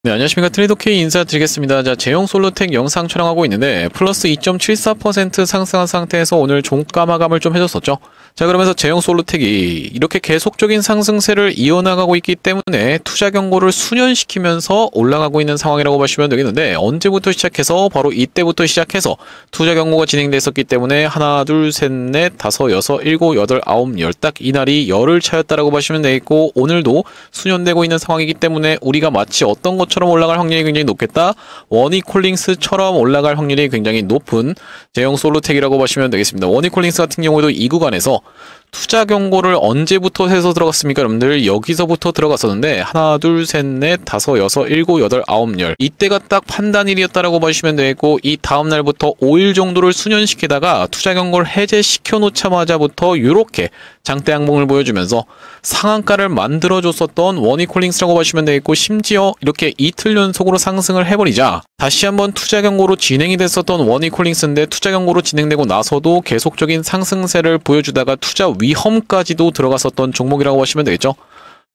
네, 안녕하십니까. 트레이더K 인사드리겠습니다. 자, 제형 솔로텍 영상 촬영하고 있는데 플러스 2.74% 상승한 상태에서 오늘 종가 마감을 좀 해줬었죠. 자, 그러면서 제형 솔로텍이 이렇게 계속적인 상승세를 이어나가고 있기 때문에 투자 경고를 수년시키면서 올라가고 있는 상황이라고 보시면 되겠는데, 언제부터 시작해서 바로 이때부터 시작해서 투자 경고가 진행됐었기 때문에 하나, 둘, 셋, 넷, 다섯, 여섯, 일곱, 여덟, 아홉, 열, 딱 이날이 열흘 차였다라고 보시면 되겠고, 오늘도 수년되고 있는 상황이기 때문에 우리가 마치 어떤 것처럼 올라갈 확률이 굉장히 높겠다, 원이콜링스처럼 올라갈 확률이 굉장히 높은 제형 솔로텍이라고 보시면 되겠습니다. 원이콜링스 같은 경우에도 이 구간에서 투자 경고를 언제부터 해서 들어갔습니까? 여러분들 여기서부터 들어갔었는데 하나, 둘, 셋, 넷, 다섯, 여섯, 일곱, 여덟, 아홉, 열, 이때가 딱 판단일이었다라고 보시면 되겠고, 이 다음날부터 5일 정도를 수년시키다가 투자 경고를 해제시켜 놓자마자부터 이렇게 장대 양봉을 보여주면서 상한가를 만들어줬었던 원이콜링스라고 보시면 되겠고, 심지어 이렇게 이틀 연속으로 상승을 해버리자 다시 한번 투자 경고로 진행이 됐었던 원이콜링스인데, 투자 경고로 진행되고 나서도 계속적인 상승세를 보여주다가 투자 위험까지도 들어갔었던 종목이라고 보시면 되겠죠.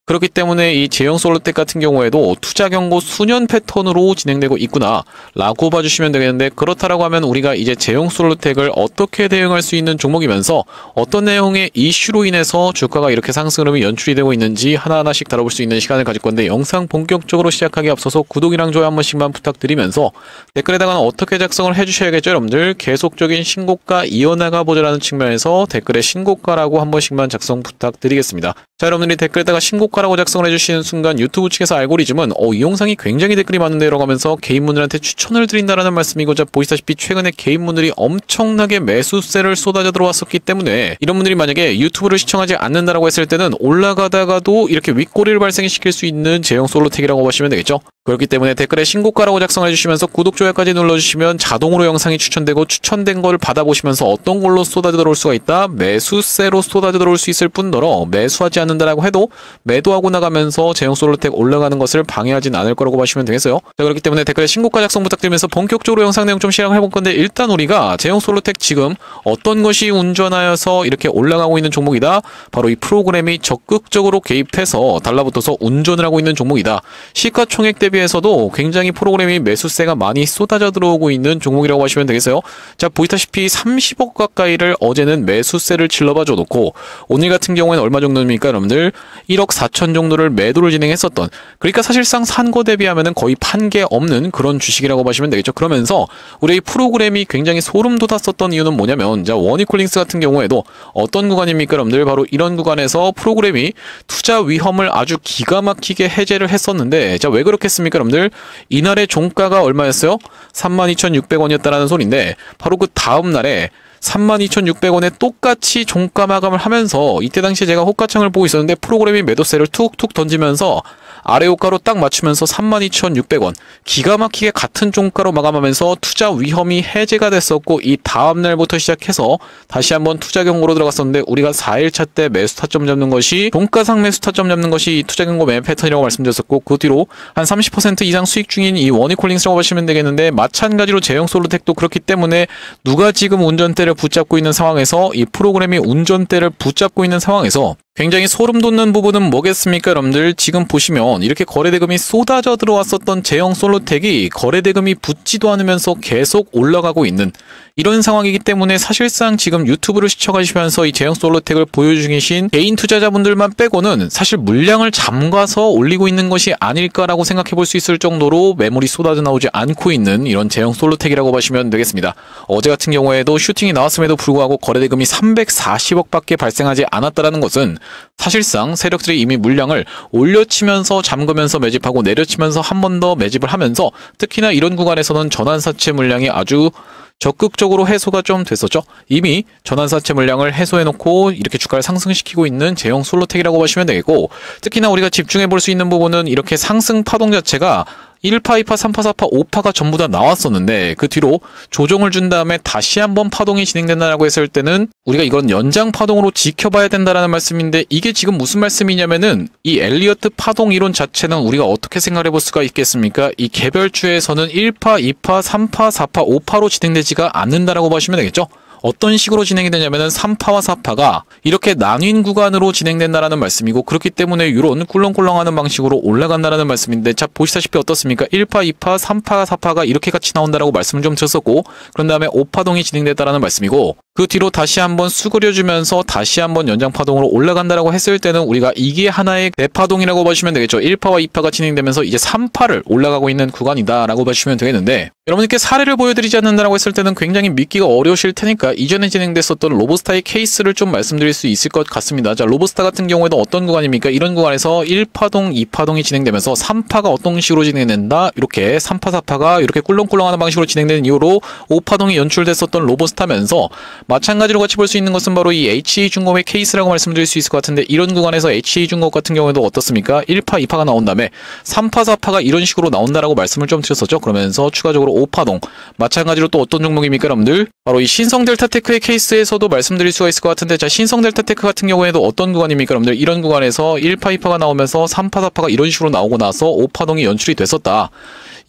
그렇기 때문에 이 제형 솔로텍 같은 경우에도 투자 경고 수년 패턴으로 진행되고 있구나 라고 봐주시면 되겠는데, 그렇다라고 하면 우리가 이제 제형 솔로텍을 어떻게 대응할 수 있는 종목이면서 어떤 내용의 이슈로 인해서 주가가 이렇게 상승 흐름이 연출이 되고 있는지 하나하나씩 다뤄볼 수 있는 시간을 가질 건데, 영상 본격적으로 시작하기 앞서서 구독이랑 좋아요 한 번씩만 부탁드리면서 댓글에다가는 어떻게 작성을 해주셔야겠죠. 여러분들 계속적인 신고가 이어나가 보자라는 측면에서 댓글에 신고가라고 한 번씩만 작성 부탁드리겠습니다. 자, 여러분들이 댓글에다가 신고가라고 작성을 해주시는 순간 유튜브 측에서 알고리즘은 이 영상이 굉장히 댓글이 많은데 라고 하면서 개인분들한테 추천을 드린다라는 말씀이고자, 보시다시피 최근에 개인분들이 엄청나게 매수세를 쏟아져 들어왔었기 때문에 이런 분들이 만약에 유튜브를 시청하지 않는다라고 했을 때는 올라가다가도 이렇게 윗꼬리를 발생시킬 수 있는 제형 솔로텍이라고 보시면 되겠죠. 그렇기 때문에 댓글에 신고가라고 작성해 주시면서 구독, 좋아요까지 눌러주시면 자동으로 영상이 추천되고, 추천된 걸 받아보시면서 어떤 걸로 쏟아져 들어올 수가 있다, 매수세로 쏟아져 들어올 수 있을 뿐더러 매수하지 않는다라고 해도 매도하고 나가면서 제형 솔로텍 올라가는 것을 방해하진 않을 거라고 보시면 되겠어요. 자, 그렇기 때문에 댓글에 신고가 작성 부탁드리면서 본격적으로 영상 내용 좀 시작을 해볼 건데, 일단 우리가 제형 솔로텍 지금 어떤 것이 운전하여서 이렇게 올라가고 있는 종목이다, 바로 이 프로그램이 적극적으로 개입해서 달라붙어서 운전을 하고 있는 종목이다, 시가총액 대비해서도 굉장히 프로그램이 매수세가 많이 쏟아져 들어오고 있는 종목이라고 하시면 되겠어요. 자, 보시다시피 30억 가까이를 어제는 매수세를 질러봐줘 놓고, 오늘 같은 경우에는 얼마 정도입니까 여러분들? 1억 4천 정도를 매도를 진행했었던, 그러니까 사실상 산 거 대비하면은 거의 판 게 없는 그런 주식이라고 보시면 되겠죠. 그러면서 우리 프로그램이 굉장히 소름 돋았었던 이유는 뭐냐면, 자, 원이콜링스 같은 경우에도 어떤 구간입니까 여러분들? 바로 이런 구간에서 프로그램이 투자 위험을 아주 기가 막히게 해제를 했었는데, 자, 왜 그렇겠습니까 여러분들? 이날의 종가가 얼마였어요? 32,600원이었다라는 소리인데, 바로 그 다음 날에 32,600원에 똑같이 종가 마감을 하면서, 이때 당시에 제가 호가창을 보고 있었는데 프로그램이 매도세를 툭툭 던지면서 아래 호가로 딱 맞추면서 32,600원 기가 막히게 같은 종가로 마감하면서 투자 위험이 해제가 됐었고, 이 다음날부터 시작해서 다시 한번 투자 경고로 들어갔었는데, 우리가 4일차 때 매수 타점 잡는 것이, 종가상 매수 타점 잡는 것이 이 투자 경고 매매 패턴이라고 말씀드렸었고, 그 뒤로 한 30% 이상 수익 중인 이 원이콜링스라고 보시면 되겠는데, 마찬가지로 제형 솔로텍도 그렇기 때문에 누가 지금 운전대를 붙잡고 있는 상황에서, 이 프로그램이 운전대를 붙잡고 있는 상황에서 굉장히 소름 돋는 부분은 뭐겠습니까 여러분들? 지금 보시면 이렇게 거래대금이 쏟아져 들어왔었던 제형 솔로텍이 거래대금이 붙지도 않으면서 계속 올라가고 있는 이런 상황이기 때문에, 사실상 지금 유튜브를 시청하시면서 이 제형 솔로텍을 보여주고 계신 개인 투자자분들만 빼고는 사실 물량을 잠가서 올리고 있는 것이 아닐까라고 생각해 볼 수 있을 정도로 매물이 쏟아져 나오지 않고 있는 이런 제형 솔로텍이라고 보시면 되겠습니다. 어제 같은 경우에도 슈팅이 나왔음에도 불구하고 거래대금이 340억밖에 발생하지 않았다는 것은 사실상 세력들이 이미 물량을 올려치면서 잠그면서 매집하고 내려치면서 한 번 더 매집을 하면서, 특히나 이런 구간에서는 전환사채 물량이 아주 적극적으로 해소가 좀 됐었죠. 이미 전환사채 물량을 해소해놓고 이렇게 주가를 상승시키고 있는 제형 솔로텍이라고 보시면 되겠고, 특히나 우리가 집중해 볼 수 있는 부분은 이렇게 상승 파동 자체가 1파, 2파, 3파, 4파, 5파가 전부 다 나왔었는데, 그 뒤로 조정을 준 다음에 다시 한번 파동이 진행된다라고 했을 때는 우리가 이건 연장 파동으로 지켜봐야 된다라는 말씀인데, 이게 지금 무슨 말씀이냐면은 이 엘리어트 파동 이론 자체는 우리가 어떻게 생각해 볼 수가 있겠습니까? 이 개별주에서는 1파, 2파, 3파, 4파, 5파로 진행되지가 않는다라고 보시면 되겠죠. 어떤 식으로 진행이 되냐면은 3파와 4파가 이렇게 나뉜 구간으로 진행된다라는 말씀이고, 그렇기 때문에 이런 꿀렁꿀렁하는 방식으로 올라간다라는 말씀인데, 자 보시다시피 어떻습니까? 1파, 2파, 3파, 4파가 이렇게 같이 나온다라고 말씀을 좀 드렸었고, 그런 다음에 5파동이 진행됐다라는 말씀이고, 그 뒤로 다시 한번 수그려주면서 다시 한번 연장파동으로 올라간다라고 했을 때는 우리가 이게 하나의 대파동이라고 보시면 되겠죠. 1파와 2파가 진행되면서 이제 3파를 올라가고 있는 구간이다라고 보시면 되겠는데, 여러분께 사례를 보여드리지 않는다라고 했을 때는 굉장히 믿기가 어려우실 테니까 이전에 진행됐었던 로보스타의 케이스를 좀 말씀드릴 수 있을 것 같습니다. 자, 로보스타 같은 경우에도 어떤 구간입니까? 이런 구간에서 1파동, 2파동이 진행되면서 3파가 어떤 식으로 진행된다? 이렇게 3파, 4파가 이렇게 꿀렁꿀렁하는 방식으로 진행되는 이후로 5파동이 연출됐었던 로보스타면서, 마찬가지로 같이 볼 수 있는 것은 바로 이 HA중공업의 케이스라고 말씀드릴 수 있을 것 같은데, 이런 구간에서 HA중공업 같은 경우에도 어떻습니까? 1파, 2파가 나온 다음에 3파, 4파가 이런 식으로 나온다라고 말씀을 좀 드렸었죠. 그러면서 추가적으로 5파동, 마찬가지로 또 어떤 종목입니까 여러분들? 바로 이 신성델타테크의 케이스에서도 말씀드릴 수가 있을 것 같은데, 자 신성델타테크 같은 경우에도 어떤 구간입니까 여러분들? 이런 구간에서 1파, 2파가 나오면서 3파, 4파가 이런 식으로 나오고 나서 5파동이 연출이 됐었다.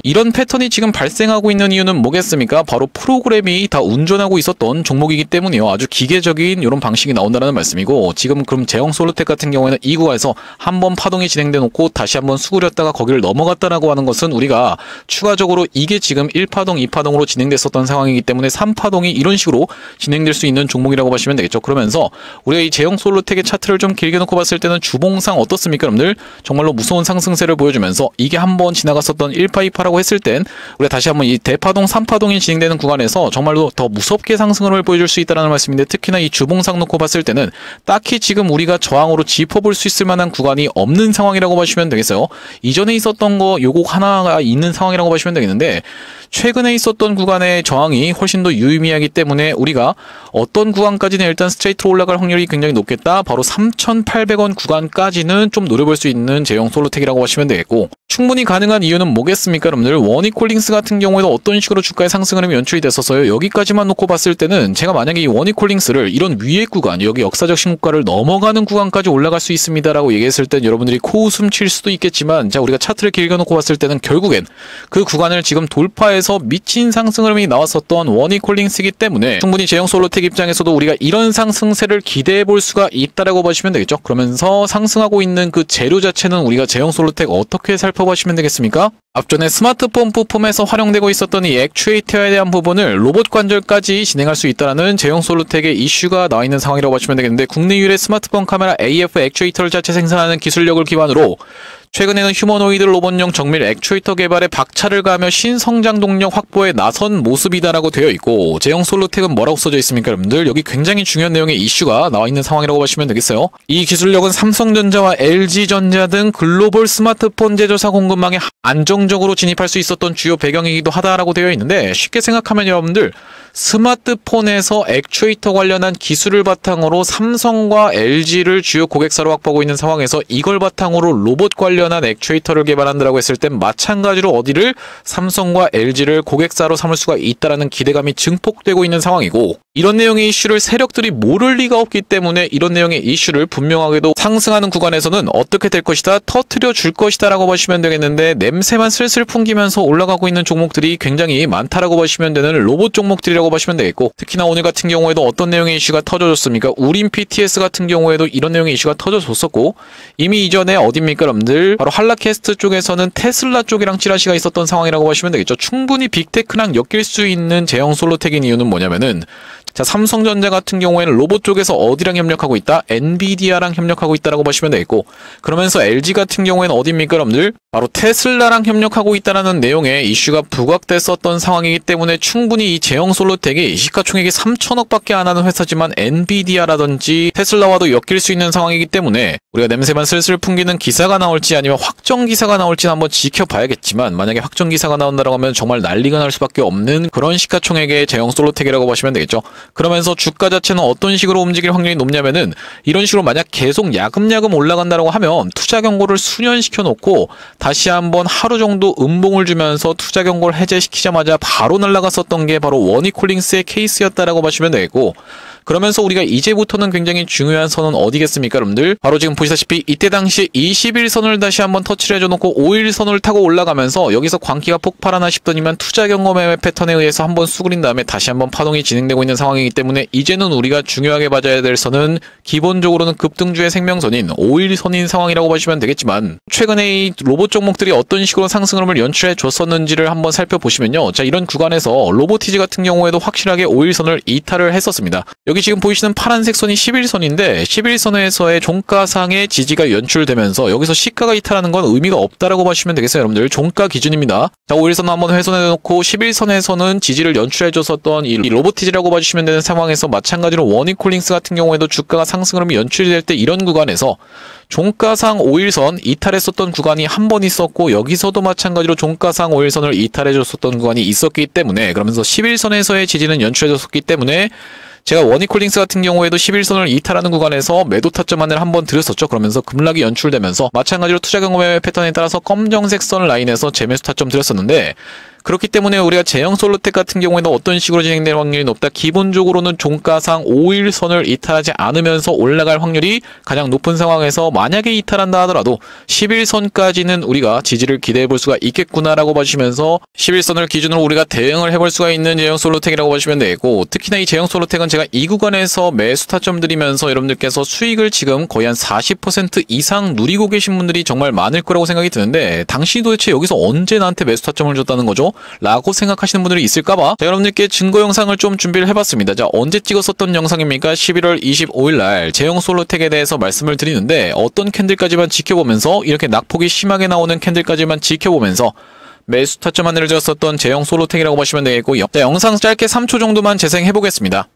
이런 패턴이 지금 발생하고 있는 이유는 뭐겠습니까? 바로 프로그램이 다 운전하고 있었던 종목이기 때문이요. 아주 기계적인 이런 방식이 나온다는 말씀이고, 지금 그럼 제형솔루텍 같은 경우에는 이 구간에서 한번 파동이 진행돼 놓고 다시 한번 수그렸다가 거기를 넘어갔다라고 하는 것은 우리가 추가적으로 이게 지금 1파동, 2파동으로 진행됐었던 상황이기 때문에 3파동이 이런 식으로 진행될 수 있는 종목이라고 보시면 되겠죠. 그러면서 우리가 이 제형솔루텍의 차트를 좀 길게 놓고 봤을 때는 주봉상 어떻습니까 여러분들? 정말로 무서운 상승세를 보여주면서 이게 한번 지나갔었던 1파, 2파라고 했을 땐 우리가 다시 한번 이 대파동, 3파동이 진행되는 구간에서 정말로 더 무섭게 상승을 보여줄 수 있다는 말씀인데, 특히나 이 주봉상 놓고 봤을 때는 딱히 지금 우리가 저항으로 짚어볼 수 있을 만한 구간이 없는 상황이라고 보시면 되겠어요. 이전에 있었던 거 요거 하나가 있는 상황이라고 보시면 되겠는데, 최근에 있었던 구간의 저항이 훨씬 더 유의미하기 때문에 우리가 어떤 구간까지는 일단 스트레이트로 올라갈 확률이 굉장히 높겠다. 바로 3,800원 구간까지는 좀 노려볼 수 있는 제형솔루텍이라고 하시면 되겠고, 충분히 가능한 이유는 뭐겠습니까 여러분들? 원익홀딩스 같은 경우에도 어떤 식으로 주가의 상승 흐름이 연출이 됐었어요. 여기까지만 놓고 봤을 때는 제가 만약에 이 원익홀딩스를 이런 위의 구간, 여기 역사적 신고가를 넘어가는 구간까지 올라갈 수 있습니다라고 얘기했을 땐 여러분들이 코웃음 칠 수도 있겠지만, 자 우리가 차트를 길게 놓고 봤을 때는 결국엔 그 구간을 지금 돌파해서 미친 상승 흐름이 나왔었던 원익홀딩스이기 때문에 충분히 제형솔루텍 입장에서도 우리가 이런 상승세를 기대해 볼 수가 있다라고 보시면 되겠죠. 그러면서 상승하고 있는 그 재료 자체는 우리가 제형솔루텍 어떻게 살펴보시면 되겠습니까? 앞전에 스마트폰 부품에서 활용되고 있었던 이 액추에이터에 대한 부분을 로봇 관절까지 진행할 수 있다는 제형솔루텍의 이슈가 나와 있는 상황이라고 보시면 되겠는데, 국내 유일의 스마트폰 카메라 AF 액추에이터를 자체 생산하는 기술력을 기반으로 최근에는 휴머노이드 로봇용 정밀 액추에이터 개발에 박차를 가하며 신성장 동력 확보에 나선 모습이다라고 되어 있고, 제형솔루텍은 뭐라고 써져 있습니까 여러분들? 여기 굉장히 중요한 내용의 이슈가 나와 있는 상황이라고 보시면 되겠어요. 이 기술력은 삼성전자와 LG전자 등 글로벌 스마트폰 제조사 공급망에 안정적으로 진입할 수 있었던 주요 배경이기도 하다라고 되어 있는데, 쉽게 생각하면 여러분들 스마트폰에서 액추에이터 관련한 기술을 바탕으로 삼성과 LG를 주요 고객사로 확보하고 있는 상황에서 이걸 바탕으로 로봇 관련한 액추에이터를 개발한다라고 했을 땐 마찬가지로 어디를 삼성과 LG를 고객사로 삼을 수가 있다라는 기대감이 증폭되고 있는 상황이고, 이런 내용의 이슈를 세력들이 모를 리가 없기 때문에 이런 내용의 이슈를 분명하게도 상승하는 구간에서는 어떻게 될 것이다, 터트려 줄 것이다 라고 보시면 되겠는데, 냄새만 슬슬 풍기면서 올라가고 있는 종목들이 굉장히 많다라고 보시면 되는 로봇 종목들이라고 보시면 되겠고, 특히나 오늘 같은 경우에도 어떤 내용의 이슈가 터져줬습니까? 우린 PTS 같은 경우에도 이런 내용의 이슈가 터져줬었고, 이미 이전에 어딥니까 여러분들? 바로 한라캐스트 쪽에서는 테슬라 쪽이랑 찌라시가 있었던 상황이라고 보시면 되겠죠. 충분히 빅테크랑 엮일 수 있는 제형솔루텍인 이유는 뭐냐면은, 자 삼성전자 같은 경우에는 로봇 쪽에서 어디랑 협력하고 있다? 엔비디아랑 협력하고 있다라고 보시면 되겠고, 그러면서 LG 같은 경우에는 어딥니까 여러분들? 바로 테슬라랑 협력하고 있다라는 내용의 이슈가 부각됐었던 상황이기 때문에 충분히 이 제형솔루텍이 시가총액이 3천억 밖에 안 하는 회사지만 엔비디아라든지 테슬라와도 엮일 수 있는 상황이기 때문에 우리가 냄새만 슬슬 풍기는 기사가 나올지 아니면 확정 기사가 나올지는 한번 지켜봐야겠지만, 만약에 확정 기사가 나온다라고 하면 정말 난리가 날 수밖에 없는 그런 시가총액의 제형솔루텍이라고 보시면 되겠죠. 그러면서 주가 자체는 어떤 식으로 움직일 확률이 높냐면은, 이런 식으로 만약 계속 야금야금 올라간다라고 하면 투자 경고를 수년시켜 놓고 다시 한번 하루 정도 음봉을 주면서 투자 경고를 해제시키자마자 바로 날아갔었던 게 바로 원익홀딩스의 케이스였다라고 보시면 되겠고, 그러면서 우리가 이제부터는 굉장히 중요한 선은 어디겠습니까, 여러분들? 바로 지금 보시다시피 이때 당시 21선을 다시 한번 터치를 해줘놓고 5일선을 타고 올라가면서 여기서 광기가 폭발하나 싶더니만 투자 경고 매매 패턴에 의해서 한번 수그린 다음에 다시 한번 파동이 진행되고 있는 상황이기 때문에 이제는 우리가 중요하게 봐줘야 될 선은 기본적으로는 급등주의 생명선인 5일선인 상황이라고 보시면 되겠지만 최근에 이 로봇 종목들이 어떤 식으로 상승 흐름을 연출해 줬었는지를 한번 살펴보시면요. 자, 이런 구간에서 로보티즈 같은 경우에도 확실하게 5일선을 이탈을 했었습니다. 여기 지금 보이시는 파란색 선이 11선인데 11선에서의 종가상의 지지가 연출되면서 여기서 시가가 이탈하는 건 의미가 없다라고 보시면 되겠어요. 여러분들 종가 기준입니다. 자, 5일선 한번 훼손해 놓고 11선에서는 지지를 연출해 줬었던 이 로보티즈라고 봐주시면 되는 상황에서 마찬가지로 워닝콜링스 같은 경우에도 주가가 상승 흐름이 연출이 될 때 이런 구간에서 종가상 5일선 이탈했었던 구간이 한 번 있었고 여기서도 마찬가지로 종가상 5일선을 이탈해줬었던 구간이 있었기 때문에 그러면서 11선에서의 지지는 연출해줬었기 때문에 제가 워닝콜링스 같은 경우에도 11선을 이탈하는 구간에서 매도 타점 안내를 한번 드렸었죠. 그러면서 급락이 연출되면서 마찬가지로 투자 경고 매매 패턴에 따라서 검정색 선 라인에서 재매수 타점 드렸었는데 그렇기 때문에 우리가 제형 솔루텍 같은 경우에는 어떤 식으로 진행될 확률이 높다. 기본적으로는 종가상 5일선을 이탈하지 않으면서 올라갈 확률이 가장 높은 상황에서 만약에 이탈한다 하더라도 11선까지는 우리가 지지를 기대해 볼 수가 있겠구나라고 봐주시면서 11선을 기준으로 우리가 대응을 해볼 수가 있는 제형 솔루텍이라고 보시면 되고 특히나 이 제형 솔루텍은 제가 이 구간에서 매수 타점 드리면서 여러분들께서 수익을 지금 거의 한 40% 이상 누리고 계신 분들이 정말 많을 거라고 생각이 드는데 당신이 도대체 여기서 언제 나한테 매수 타점을 줬다는 거죠? 라고 생각하시는 분들이 있을까봐 자, 여러분들께 증거 영상을 좀 준비를 해봤습니다. 자, 언제 찍었었던 영상입니까? 11월 25일날 제형 솔루텍에 대해서 말씀을 드리는데 어떤 캔들까지만 지켜보면서 이렇게 낙폭이 심하게 나오는 캔들까지만 지켜보면서 매수 타점 안내를 드렸었던 제형 솔루텍이라고 보시면 되겠고요. 자, 영상 짧게 3초 정도만 재생해 보겠습니다.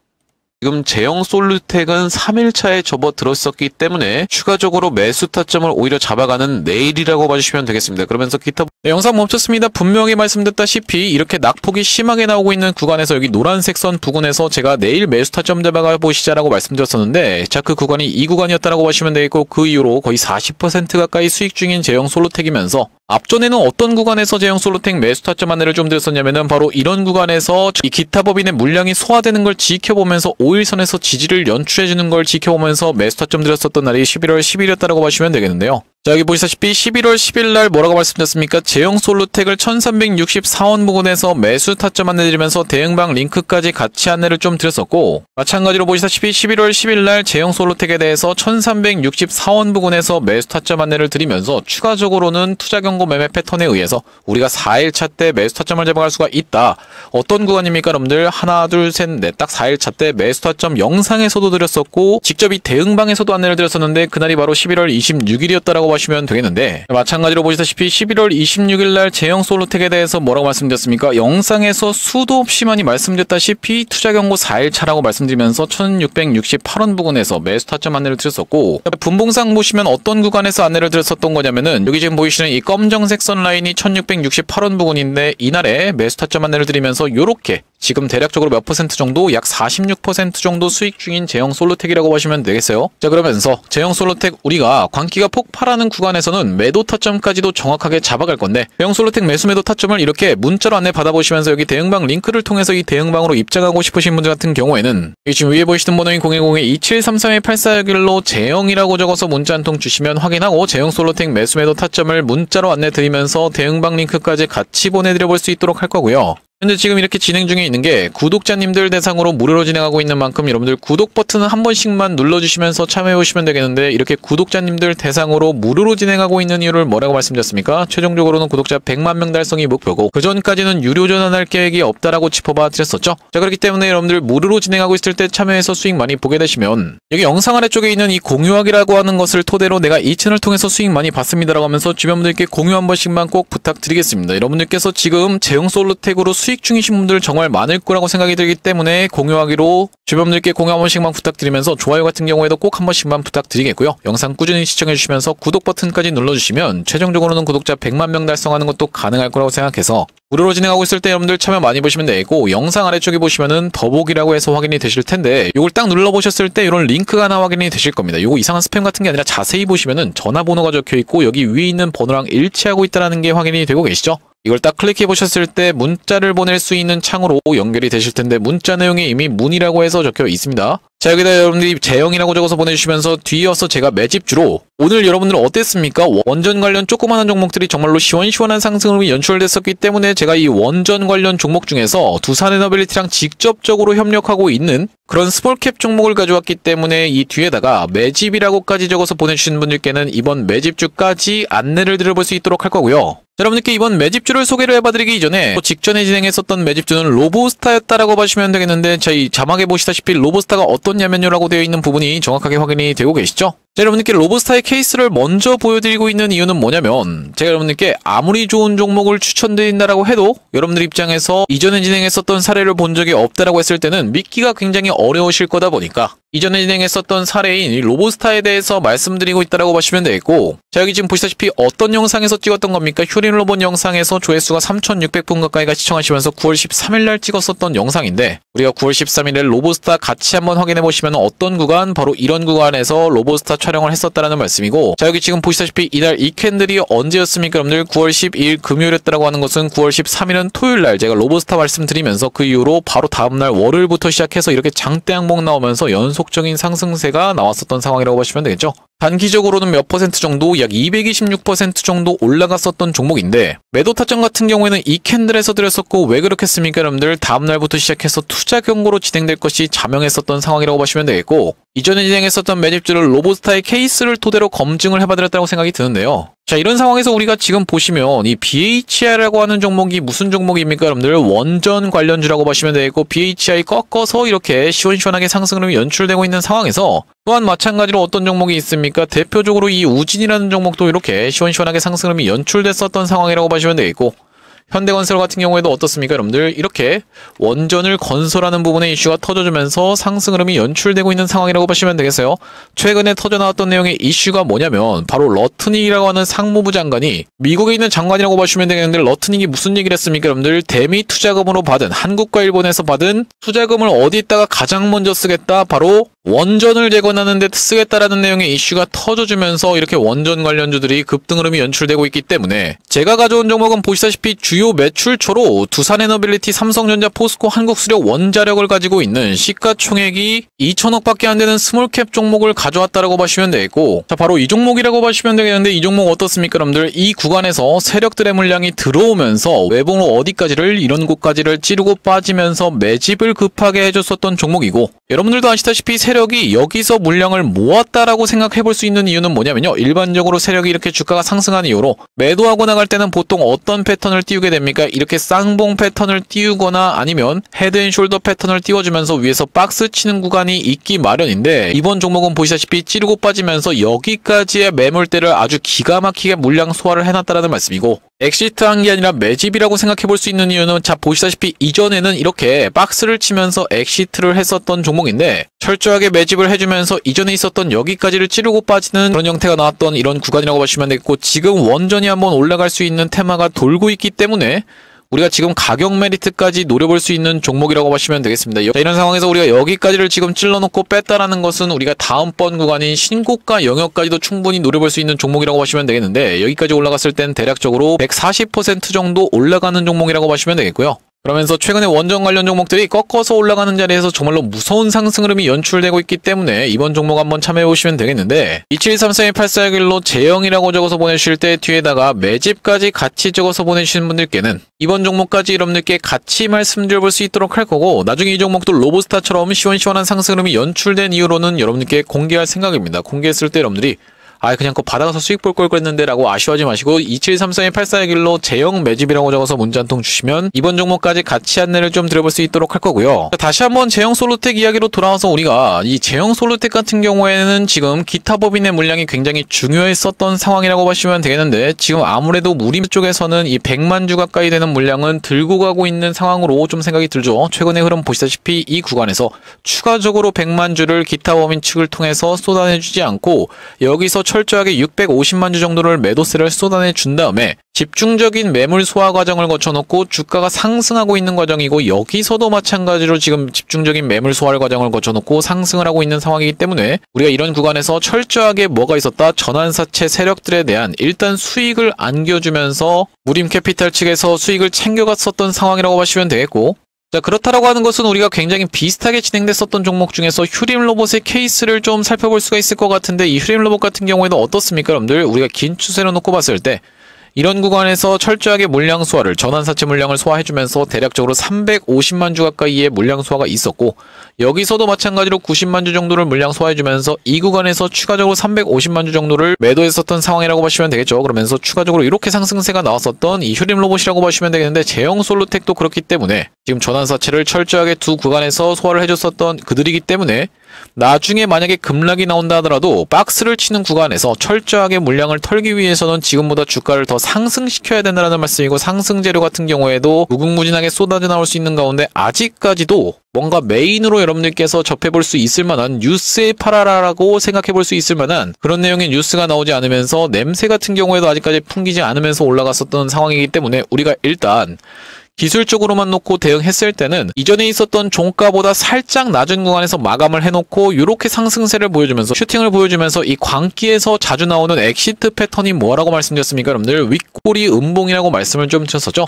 지금 제형 솔루텍은 3일차에 접어들었었기 때문에 추가적으로 매수 타점을 오히려 잡아가는 내일이라고 봐주시면 되겠습니다. 그러면서 기타 영상 멈췄습니다. 분명히 말씀드렸다시피 이렇게 낙폭이 심하게 나오고 있는 구간에서 여기 노란색 선 부근에서 제가 내일 매수 타점 잡아가 보시자라고 말씀드렸었는데 자, 그 구간이 이 구간이었다라고 보시면 되겠고 그 이후로 거의 40% 가까이 수익 중인 제형 솔루텍이면서 앞전에는 어떤 구간에서 제형 솔루텍 매수 타점 안내를 좀 드렸었냐면은 바로 이런 구간에서 이 기타 법인의 물량이 소화되는 걸 지켜보면서 5일선에서 지지를 연출해주는 걸 지켜보면서 매수 타점 드렸었던 날이 11월 10일이었다라고 보시면 되겠는데요. 자, 여기 보시다시피 11월 10일 날 뭐라고 말씀드렸습니까? 제형 솔루텍을 1364원 부근에서 매수 타점 안내드리면서 대응방 링크까지 같이 안내를 좀 드렸었고 마찬가지로 보시다시피 11월 10일 날 제형 솔루텍에 대해서 1364원 부근에서 매수 타점 안내를 드리면서 추가적으로는 투자 경고 매매 패턴에 의해서 우리가 4일차 때 매수 타점을 잡아갈 수가 있다. 어떤 구간입니까, 여러분들? 하나, 둘, 셋, 넷 딱 4일차 때 매수 타점 영상에서도 드렸었고 직접 이 대응방에서도 안내를 드렸었는데 그날이 바로 11월 26일이었다라고 하시면 되겠는데 마찬가지로 보시다시피 11월 26일 날 제형 솔루텍에 대해서 뭐라고 말씀드렸습니까? 영상에서 수도 없이 많이 말씀드렸다시피 투자 경고 4일차라고 말씀드리면서 1668원 부근에서 매수 타점 안내를 드렸었고 분봉상 보시면 어떤 구간에서 안내를 드렸었던 거냐면은 여기 지금 보이시는 이 검정색 선 라인이 1668원 부근인데 이날에 매수 타점 안내를 드리면서 요렇게 지금 대략적으로 몇 퍼센트 정도? 약 46% 정도 수익 중인 제형 솔루텍이라고 보시면 되겠어요. 자, 그러면서 제형 솔루텍 우리가 광기가 폭발하는 구간에서는 매도 타점까지도 정확하게 잡아갈 건데 제형 솔루텍 매수 매도 타점을 이렇게 문자로 안내 받아보시면서 여기 대응방 링크를 통해서 이 대응방으로 입장하고 싶으신 분들 같은 경우에는 여기 지금 위에 보이시는 번호인 010-2733-8461로 제형이라고 적어서 문자 한 통 주시면 확인하고 제형 솔루텍 매수 매도 타점을 문자로 안내 드리면서 대응방 링크까지 같이 보내드려 볼 수 있도록 할 거고요. 현재 지금 이렇게 진행 중에 있는 게 구독자님들 대상으로 무료로 진행하고 있는 만큼 여러분들 구독 버튼을 한 번씩만 눌러주시면서 참여해 보시면 되겠는데 이렇게 구독자님들 대상으로 무료로 진행하고 있는 이유를 뭐라고 말씀드렸습니까? 최종적으로는 구독자 100만 명 달성이 목표고 그 전까지는 유료 전환할 계획이 없다라고 짚어봐 드렸었죠. 자, 그렇기 때문에 여러분들 무료로 진행하고 있을 때 참여해서 수익 많이 보게 되시면 여기 영상 아래쪽에 있는 이 공유하기라고 하는 것을 토대로 내가 이 채널 통해서 수익 많이 봤습니다라고 하면서 주변 분들께 공유 한 번씩만 꼭 부탁드리겠습니다. 여러분들께서 지금 제형 솔루텍으로 수익 중이신 분들 정말 많을 거라고 생각이 들기 때문에 공유하기로 주변분들께 공유 한 번씩만 부탁드리면서 좋아요 같은 경우에도 꼭 한 번씩만 부탁드리겠고요. 영상 꾸준히 시청해주시면서 구독 버튼까지 눌러주시면 최종적으로는 구독자 100만 명 달성하는 것도 가능할 거라고 생각해서 무료로 진행하고 있을 때 여러분들 참여 많이 보시면 되고 영상 아래쪽에 보시면은 더보기라고 해서 확인이 되실 텐데 이걸 딱 눌러보셨을 때 이런 링크가 하나 확인이 되실 겁니다. 이거 이상한 스팸 같은 게 아니라 자세히 보시면은 전화번호가 적혀 있고 여기 위에 있는 번호랑 일치하고 있다는 게 확인이 되고 계시죠? 이걸 딱 클릭해 보셨을 때 문자를 보낼 수 있는 창으로 연결이 되실 텐데 문자 내용이 이미 문의라고 해서 적혀 있습니다. 자, 여기다 여러분들이 제형이라고 적어서 보내주시면서 뒤이어서 제가 매집주로 오늘 여러분들은 어땠습니까? 원전 관련 조그마한 종목들이 정말로 시원시원한 상승으로 연출됐었기 때문에 제가 이 원전 관련 종목 중에서 두산에너빌리티랑 직접적으로 협력하고 있는 그런 스몰캡 종목을 가져왔기 때문에 이 뒤에다가 매집이라고까지 적어서 보내주신 분들께는 이번 매집주까지 안내를 드려볼 수 있도록 할 거고요. 여러분들께 이번 매집주를 소개를 해봐드리기 이전에 직전에 진행했었던 매집주는 로보스타였다라고 보시면 되겠는데, 저희 자막에 보시다시피 로보스타가 어떻냐면요라고 되어 있는 부분이 정확하게 확인이 되고 계시죠? 자, 여러분들께 로보스타의 케이스를 먼저 보여드리고 있는 이유는 뭐냐면, 제가 여러분들께 아무리 좋은 종목을 추천드린다라고 해도 여러분들 입장에서 이전에 진행했었던 사례를 본 적이 없다라고 했을 때는 믿기가 굉장히 어려우실 거다 보니까 이전에 진행했었던 사례인 이 로보스타에 대해서 말씀드리고 있다라고 보시면 되겠고, 자, 여기 지금 보시다시피 어떤 영상에서 찍었던 겁니까? 휴린 로봇 영상에서 조회수가 3,600분 가까이가 시청하시면서 9월 13일 날 찍었었던 영상인데, 우리가 9월 13일에 로보스타 같이 한번 확인해 보시면 어떤 구간, 바로 이런 구간에서 로보스타 촬영을 했었다라는 말씀이고, 자, 여기 지금 보시다시피 이날 이 캔들이 언제였습니까? 여러분들 9월 12일 금요일이었다라고 하는 것은 9월 13일은 토요일 날 제가 로보스타 말씀드리면서 그 이후로 바로 다음날 월요일부터 시작해서 이렇게 장대 항목 나오면서 연속적인 상승세가 나왔었던 상황이라고 보시면 되겠죠. 단기적으로는 몇 퍼센트 정도, 약 226% 정도 올라갔었던 종목인데, 매도 타점 같은 경우에는 이 캔들에서 드렸었고, 왜 그렇겠습니까 여러분들? 다음날부터 시작해서 투자 경고로 진행될 것이 자명했었던 상황이라고 보시면 되겠고, 이전에 진행했었던 매집주를 로보스타의 케이스를 토대로 검증을 해봐드렸다고 생각이 드는데요. 자, 이런 상황에서 우리가 지금 보시면 이 BHI라고 하는 종목이 무슨 종목입니까 여러분들? 원전 관련주라고 보시면 되겠고, BHI 꺾어서 이렇게 시원시원하게 상승으로 연출되고 있는 상황에서 또한 마찬가지로 어떤 종목이 있습니까? 대표적으로 이 우진이라는 종목도 이렇게 시원시원하게 상승으로 연출됐었던 상황이라고 보시면 되겠고, 현대건설 같은 경우에도 어떻습니까 여러분들? 이렇게 원전을 건설하는 부분에 이슈가 터져주면서 상승 흐름이 연출되고 있는 상황이라고 보시면 되겠어요. 최근에 터져나왔던 내용의 이슈가 뭐냐면 바로 러트닉이라고 하는 상무부 장관이, 미국에 있는 장관이라고 보시면 되겠는데, 러트닉이 무슨 얘기를 했습니까 여러분들? 대미 투자금으로 받은, 한국과 일본에서 받은 투자금을 어디다가 가장 먼저 쓰겠다? 바로 원전을 재건하는 데 쓰겠다라는 내용의 이슈가 터져주면서 이렇게 원전 관련주들이 급등 흐름이 연출되고 있기 때문에, 제가 가져온 종목은 보시다시피 주요 매출초로 두산에너빌리티, 삼성전자, 포스코, 한국수력, 원자력을 가지고 있는 시가총액이 2천억밖에 안 되는 스몰캡 종목을 가져왔다라고 보시면 되겠고, 자, 바로 이 종목이라고 보시면 되겠는데, 이 종목 어떻습니까 여러분들? 이 구간에서 세력들의 물량이 들어오면서 외봉으로 어디까지를, 이런 곳까지를 찌르고 빠지면서 매집을 급하게 해줬었던 종목이고, 여러분들도 아시다시피 세력이 여기서 물량을 모았다라고 생각해 볼 수 있는 이유는 뭐냐면요, 일반적으로 세력이 이렇게 주가가 상승한 이후로 매도하고 나갈 때는 보통 어떤 패턴을 띄우게 됩니까? 이렇게 쌍봉 패턴을 띄우거나 아니면 헤드앤숄더 패턴을 띄워주면서 위에서 박스 치는 구간이 있기 마련인데, 이번 종목은 보시다시피 찌르고 빠지면서 여기까지의 매물대를 아주 기가 막히게 물량 소화를 해놨다라는 말씀이고, 엑시트한 게 아니라 매집이라고 생각해 볼 수 있는 이유는, 자, 보시다시피 이전에는 이렇게 박스를 치면서 엑시트를 했었던 종목인데, 철저하게 매집을 해주면서 이전에 있었던 여기까지를 찌르고 빠지는 그런 형태가 나왔던 이런 구간이라고 보시면 되겠고, 지금 원전이 한번 올라갈 수 있는 테마가 돌고 있기 때문에 우리가 지금 가격 메리트까지 노려볼 수 있는 종목이라고 보시면 되겠습니다. 자, 이런 상황에서 우리가 여기까지를 지금 찔러놓고 뺐다라는 것은 우리가 다음번 구간인 신고가 영역까지도 충분히 노려볼 수 있는 종목이라고 보시면 되겠는데, 여기까지 올라갔을 땐 대략적으로 140% 정도 올라가는 종목이라고 보시면 되겠고요. 그러면서 최근에 원전 관련 종목들이 꺾어서 올라가는 자리에서 정말로 무서운 상승 흐름이 연출되고 있기 때문에 이번 종목 한번 참여해 보시면 되겠는데, 2734-8461로 제형이라고 적어서 보내주실 때 뒤에다가 매집까지 같이 적어서 보내주시는 분들께는 이번 종목까지 여러분들께 같이 말씀드려볼 수 있도록 할 거고, 나중에 이 종목도 로보스타처럼 시원시원한 상승 흐름이 연출된 이후로는 여러분들께 공개할 생각입니다. 공개했을 때 여러분들이 그냥 그거 받아가서 수익 볼 걸 그랬는데 라고 아쉬워하지 마시고, 2734-8461로 제형 매집이라고 적어서 문자 한 통 주시면 이번 종목까지 같이 안내를 좀 드려볼 수 있도록 할 거고요. 다시 한번 제형 솔로텍 이야기로 돌아와서, 우리가 이 제형 솔로텍 같은 경우에는 지금 기타 법인의 물량이 굉장히 중요했었던 상황이라고 보시면 되겠는데, 지금 아무래도 우리 쪽에서는 이 100만 주 가까이 되는 물량은 들고 가고 있는 상황으로 좀 생각이 들죠. 최근의 흐름 보시다시피 이 구간에서 추가적으로 100만 주를 기타 법인 측을 통해서 쏟아내주지 않고 여기서 철저하게 650만 주 정도를 매도세를 쏟아내 준 다음에 집중적인 매물 소화 과정을 거쳐놓고 주가가 상승하고 있는 과정이고, 여기서도 마찬가지로 지금 집중적인 매물 소화 과정을 거쳐놓고 상승을 하고 있는 상황이기 때문에 우리가 이런 구간에서 철저하게 뭐가 있었다? 전환사채 세력들에 대한 일단 수익을 안겨주면서 무림 캐피탈 측에서 수익을 챙겨갔었던 상황이라고 보시면 되겠고, 자, 그렇다라고 하는 것은 우리가 굉장히 비슷하게 진행됐었던 종목 중에서 휴림 로봇의 케이스를 좀 살펴볼 수가 있을 것 같은데, 이 휴림 로봇 같은 경우에는 어떻습니까, 여러분들? 우리가 긴 추세로 놓고 봤을 때 이런 구간에서 철저하게 물량 소화를, 전환사채 물량을 소화해주면서 대략적으로 350만 주 가까이의 물량 소화가 있었고, 여기서도 마찬가지로 90만 주 정도를 물량 소화해주면서 이 구간에서 추가적으로 350만 주 정도를 매도했었던 상황이라고 보시면 되겠죠. 그러면서 추가적으로 이렇게 상승세가 나왔었던 이 휴림 로봇이라고 보시면 되겠는데, 제형 솔루텍도 그렇기 때문에 지금 전환사채를 철저하게 두 구간에서 소화를 해줬었던 그들이기 때문에 나중에 만약에 급락이 나온다 하더라도 박스를 치는 구간에서 철저하게 물량을 털기 위해서는 지금보다 주가를 더 상승시켜야 된다는 말씀이고, 상승 재료 같은 경우에도 무궁무진하게 쏟아져 나올 수 있는 가운데 아직까지도 뭔가 메인으로 여러분들께서 접해볼 수 있을 만한 뉴스에 팔아라라고 생각해볼 수 있을 만한 그런 내용의 뉴스가 나오지 않으면서, 냄새 같은 경우에도 아직까지 풍기지 않으면서 올라갔었던 상황이기 때문에 우리가 일단 기술적으로만 놓고 대응했을 때는 이전에 있었던 종가보다 살짝 낮은 구간에서 마감을 해놓고 이렇게 상승세를 보여주면서, 슈팅을 보여주면서 이 광기에서 자주 나오는 엑시트 패턴이 뭐라고 말씀드렸습니까? 여러분들 윗꼬리 음봉이라고 말씀을 좀 드렸었죠.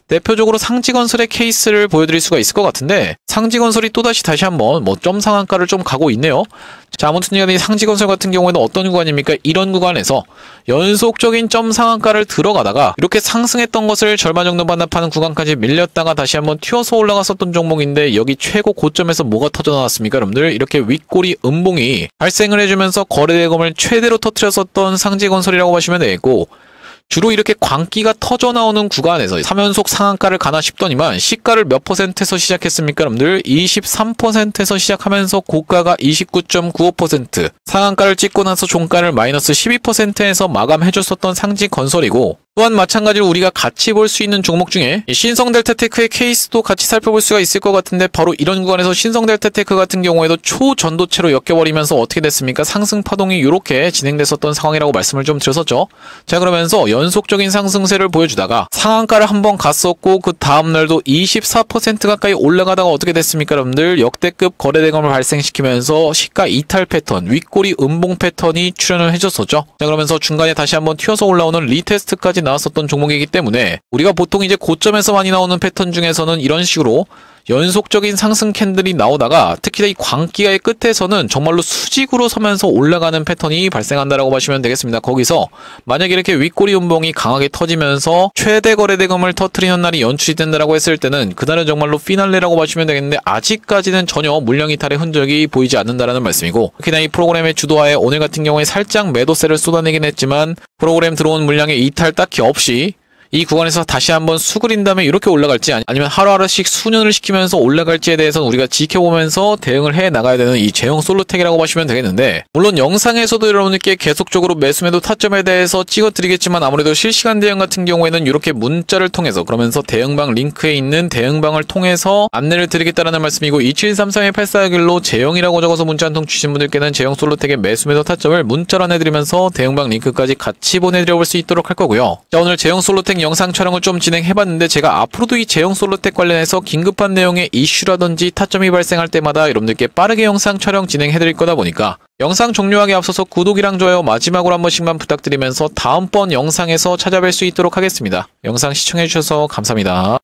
대표적으로 상지건설의 케이스를 보여드릴 수가 있을 것 같은데, 상지건설이 다시 한번 점 상한가를 좀 가고 있네요. 자, 아무튼 이 상지건설 같은 경우에는 어떤 구간입니까? 이런 구간에서 연속적인 점 상한가를 들어가다가 이렇게 상승했던 것을 절반 정도 반납하는 구간까지 밀렸다가 다시 한번 튀어서 올라갔었던 종목인데, 여기 최고 고점에서 뭐가 터져 나왔습니까? 여러분들 이렇게 윗꼬리 음봉이 발생을 해주면서 거래대금을 최대로 터뜨렸었던 상지건설이라고 보시면 되겠고, 주로 이렇게 광기가 터져 나오는 구간에서 3연속 상한가를 가나 싶더니만 시가를 몇 %에서 시작했습니까, 여러분들? 23%에서 시작하면서 고가가 29.95%, 상한가를 찍고 나서 종가를 마이너스 12%에서 마감해줬었던 상지건설이고, 또한 마찬가지로 우리가 같이 볼 수 있는 종목 중에 신성델타테크의 케이스도 같이 살펴볼 수가 있을 것 같은데, 바로 이런 구간에서 신성델타테크 같은 경우에도 초전도체로 엮여버리면서 어떻게 됐습니까? 상승 파동이 이렇게 진행됐었던 상황이라고 말씀을 좀 드렸었죠. 자, 그러면서 연속적인 상승세를 보여주다가 상한가를 한번 갔었고, 그 다음날도 24% 가까이 올라가다가 어떻게 됐습니까, 여러분들? 역대급 거래대금을 발생시키면서 시가 이탈 패턴, 윗꼬리 음봉 패턴이 출현을 해줬었죠. 자, 그러면서 중간에 다시 한번 튀어서 올라오는 리테스트까지 나왔었던 종목이기 때문에, 우리가 보통 이제 고점에서 많이 나오는 패턴 중에서는 이런 식으로 연속적인 상승 캔들이 나오다가 특히나 이 광기가의 끝에서는 정말로 수직으로 서면서 올라가는 패턴이 발생한다라고 보시면 되겠습니다. 거기서 만약에 이렇게 윗꼬리 음봉이 강하게 터지면서 최대 거래대금을 터트리는 날이 연출이 된다라고 했을 때는 그날은 정말로 피날레라고 보시면 되겠는데, 아직까지는 전혀 물량 이탈의 흔적이 보이지 않는다라는 말씀이고, 특히나 이 프로그램의 주도하에 오늘 같은 경우에 살짝 매도세를 쏟아내긴 했지만 프로그램 들어온 물량의 이탈 딱히 없이 이 구간에서 다시 한번 수그린 다음에 이렇게 올라갈지, 아니면 하루하루씩 수년을 시키면서 올라갈지에 대해서는 우리가 지켜보면서 대응을 해 나가야 되는 이 제형 솔루텍이라고 보시면 되겠는데, 물론 영상에서도 여러분들께 계속적으로 매수매도 타점에 대해서 찍어드리겠지만, 아무래도 실시간 대응 같은 경우에는 이렇게 문자를 통해서, 그러면서 대응방 링크에 있는 대응방을 통해서 안내를 드리겠다라는 말씀이고, 2733-8461로 제형이라고 적어서 문자 한 통 주신 분들께는 제형 솔루텍의 매수매도 타점을 문자로 안내드리면서 대응방 링크까지 같이 보내드려 볼 수 있도록 할 거고요. 자, 오늘 제형 솔루텍 영상 촬영을 좀 진행해봤는데, 제가 앞으로도 이 제형 솔루텍 관련해서 긴급한 내용의 이슈라든지 타점이 발생할 때마다 여러분들께 빠르게 영상 촬영 진행해드릴 거다 보니까 영상 종료하기 앞서서 구독이랑 좋아요 마지막으로 한 번씩만 부탁드리면서 다음번 영상에서 찾아뵐 수 있도록 하겠습니다. 영상 시청해주셔서 감사합니다.